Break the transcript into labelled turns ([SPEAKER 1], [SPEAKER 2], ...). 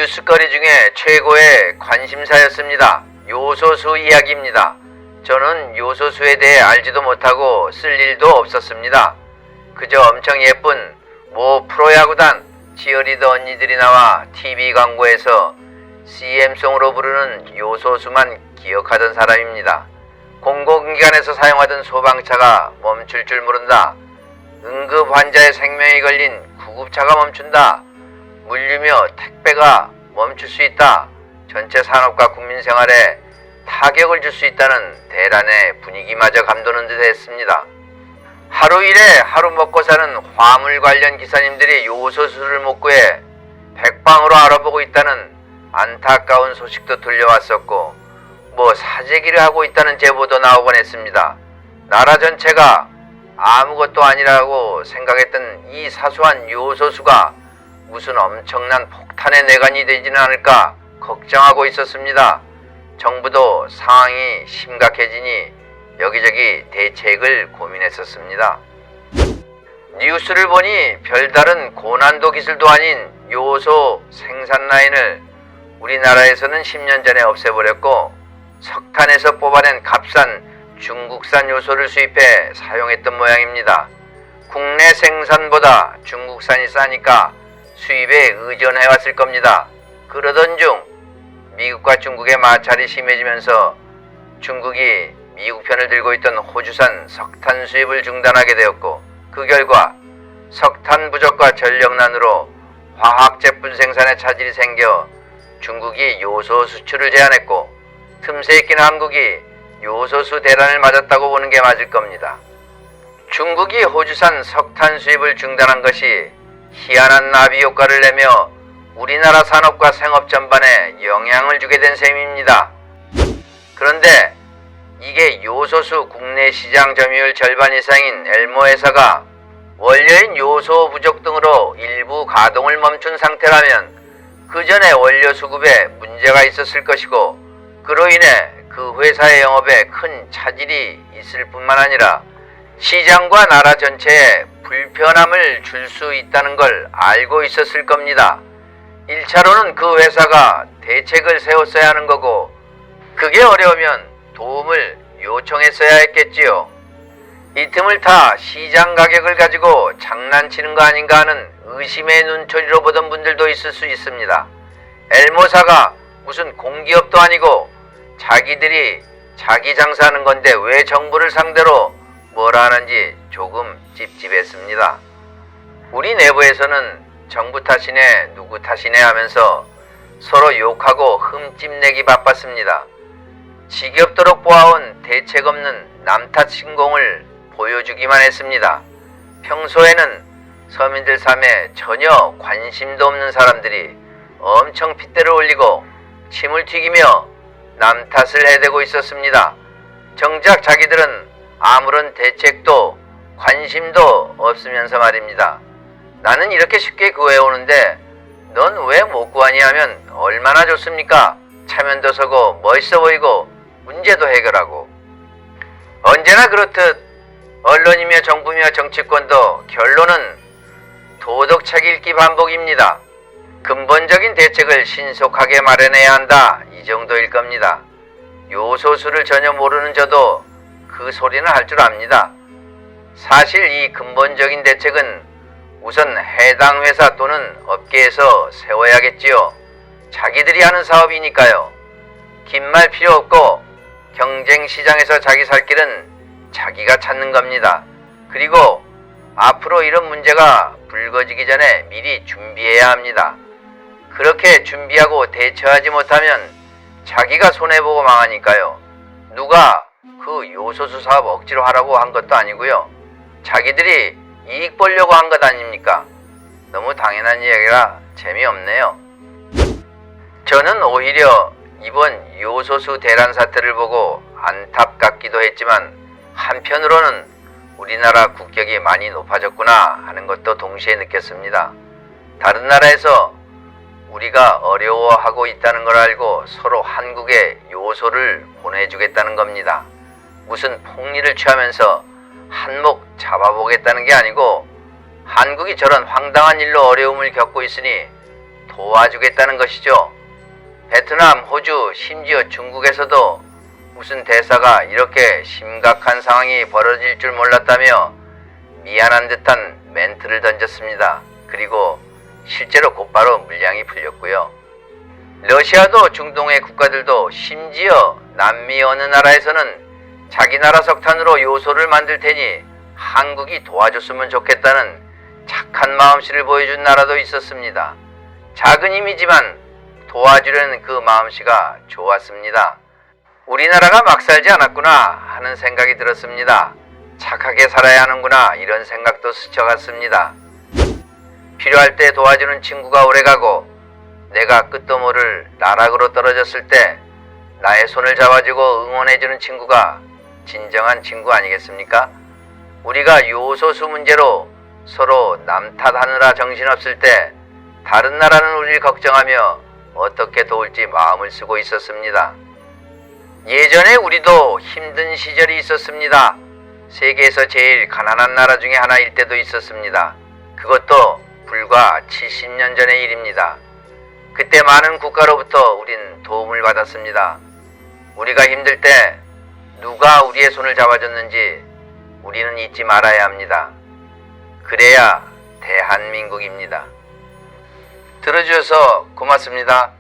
[SPEAKER 1] 뉴스거리 중에 최고의 관심사였습니다. 요소수 이야기입니다. 저는 요소수에 대해 알지도 못하고 쓸 일도 없었습니다. 그저 엄청 예쁜 모 프로야구단 치어리더 언니들이 나와 TV 광고에서 CM송으로 부르는 요소수만 기억하던 사람입니다. 공공기관에서 사용하던 소방차가 멈출 줄 모른다. 응급 환자의 생명이 걸린 구급차가 멈춘다. 물류며 택배가 멈출 수 있다. 전체 산업과 국민 생활에 타격을 줄 수 있다는 대란의 분위기마저 감도는 듯 했습니다. 하루 일에 하루 먹고 사는 화물 관련 기사님들이 요소수를 못 구해 백방으로 알아보고 있다는 안타까운 소식도 들려왔었고, 사재기를 하고 있다는 제보도 나오곤 했습니다. 나라 전체가 아무것도 아니라고 생각했던 이 사소한 요소수가 무슨 엄청난 폭탄의 내관이 되지는 않을까 걱정하고 있었습니다. 정부도 상황이 심각해지니 여기저기 대책을 고민했었습니다. 뉴스를 보니 별다른 고난도 기술도 아닌 요소 생산 라인을 우리나라에서는 10년 전에 없애버렸고, 석탄에서 뽑아낸 값싼 중국산 요소를 수입해 사용했던 모양입니다. 국내 생산보다 중국산이 싸니까 수입에 의존해왔을 겁니다. 그러던 중 미국과 중국의 마찰이 심해지면서 중국이 미국 편을 들고 있던 호주산 석탄 수입을 중단하게 되었고, 그 결과 석탄 부족과 전력난으로 화학 제품 생산에 차질이 생겨 중국이 요소 수출을 제한했고, 틈새 있긴 한국이 요소수 대란을 맞았다고 보는 게 맞을 겁니다. 중국이 호주산 석탄 수입을 중단한 것이 희한한 나비 효과를 내며 우리나라 산업과 생업 전반에 영향을 주게 된 셈입니다. 그런데 이게 요소수 국내 시장 점유율 절반 이상인 엘모 회사가 원료인 요소 부족 등으로 일부 가동을 멈춘 상태라면 그 전에 원료 수급에 문제가 있었을 것이고, 그로 인해 그 회사의 영업에 큰 차질이 있을 뿐만 아니라 시장과 나라 전체에 불편함을 줄 수 있다는 걸 알고 있었을 겁니다. 1차로는 그 회사가 대책을 세웠어야 하는 거고, 그게 어려우면 도움을 요청했어야 했겠지요. 이 틈을 타 시장 가격을 가지고 장난치는 거 아닌가 하는 의심의 눈초리로 보던 분들도 있을 수 있습니다. 엘모사가 무슨 공기업도 아니고 자기들이 자기 장사하는 건데 왜 정부를 상대로 뭐라 하는지 조금 찝찝했습니다. 우리 내부에서는 정부 탓이네 누구 탓이네 하면서 서로 욕하고 흠집내기 바빴습니다. 지겹도록 보아온 대책 없는 남탓 신공을 보여주기만 했습니다. 평소에는 서민들 삶에 전혀 관심도 없는 사람들이 엄청 핏대를 올리고 침을 튀기며 남 탓을 해대고 있었습니다. 정작 자기들은 아무런 대책도 관심도 없으면서 말입니다. 나는 이렇게 쉽게 구해오는데 넌 왜 못 구하니 하면 얼마나 좋습니까? 차면도 서고 멋있어 보이고 문제도 해결하고. 언제나 그렇듯 언론이며 정부며 정치권도 결론은 도덕책 읽기 반복입니다. 근본적인 대책을 신속하게 마련해야 한다, 이 정도일 겁니다. 요소수를 전혀 모르는 저도 그 소리는 할 줄 압니다. 사실 이 근본적인 대책은 우선 해당 회사 또는 업계에서 세워야겠지요. 자기들이 하는 사업이니까요. 긴 말 필요 없고 경쟁 시장에서 자기 살 길은 자기가 찾는 겁니다. 그리고 앞으로 이런 문제가 불거지기 전에 미리 준비해야 합니다. 그렇게 준비하고 대처하지 못하면 자기가 손해보고 망하니까요. 누가 그 요소수 사업 억지로 하라고 한 것도 아니고요. 자기들이 이익 보려고 한 것 아닙니까? 너무 당연한 이야기라 재미없네요. 저는 오히려 이번 요소수 대란 사태를 보고 안타깝기도 했지만, 한편으로는 우리나라 국격이 많이 높아졌구나 하는 것도 동시에 느꼈습니다. 다른 나라에서 우리가 어려워하고 있다는 걸 알고 서로 한국에 요소를 보내주겠다는 겁니다. 무슨 폭리를 취하면서 한몫 잡아보겠다는 게 아니고, 한국이 저런 황당한 일로 어려움을 겪고 있으니 도와주겠다는 것이죠. 베트남, 호주, 심지어 중국에서도 무슨 대사가 이렇게 심각한 상황이 벌어질 줄 몰랐다며 미안한 듯한 멘트를 던졌습니다. 그리고 실제로 곧바로 물량이 풀렸고요. 러시아도 중동의 국가들도 심지어 남미 어느 나라에서는 자기 나라 석탄으로 요소를 만들 테니 한국이 도와줬으면 좋겠다는 착한 마음씨를 보여준 나라도 있었습니다. 작은 힘이지만 도와주려는 그 마음씨가 좋았습니다. 우리나라가 막 살지 않았구나 하는 생각이 들었습니다. 착하게 살아야 하는구나 이런 생각도 스쳐갔습니다. 필요할 때 도와주는 친구가 오래가고 내가 끝도 모를 나락으로 떨어졌을 때 나의 손을 잡아주고 응원해주는 친구가 진정한 친구 아니겠습니까? 우리가 요소수 문제로 서로 남 탓하느라 정신없을 때 다른 나라는 우리를 걱정하며 어떻게 도울지 마음을 쓰고 있었습니다. 예전에 우리도 힘든 시절이 있었습니다. 세계에서 제일 가난한 나라 중에 하나일 때도 있었습니다. 그것도 불과 70년 전의 일입니다. 그때 많은 국가로부터 우린 도움을 받았습니다. 우리가 힘들 때 누가 우리의 손을 잡아줬는지 우리는 잊지 말아야 합니다. 그래야 대한민국입니다. 들어주셔서 고맙습니다.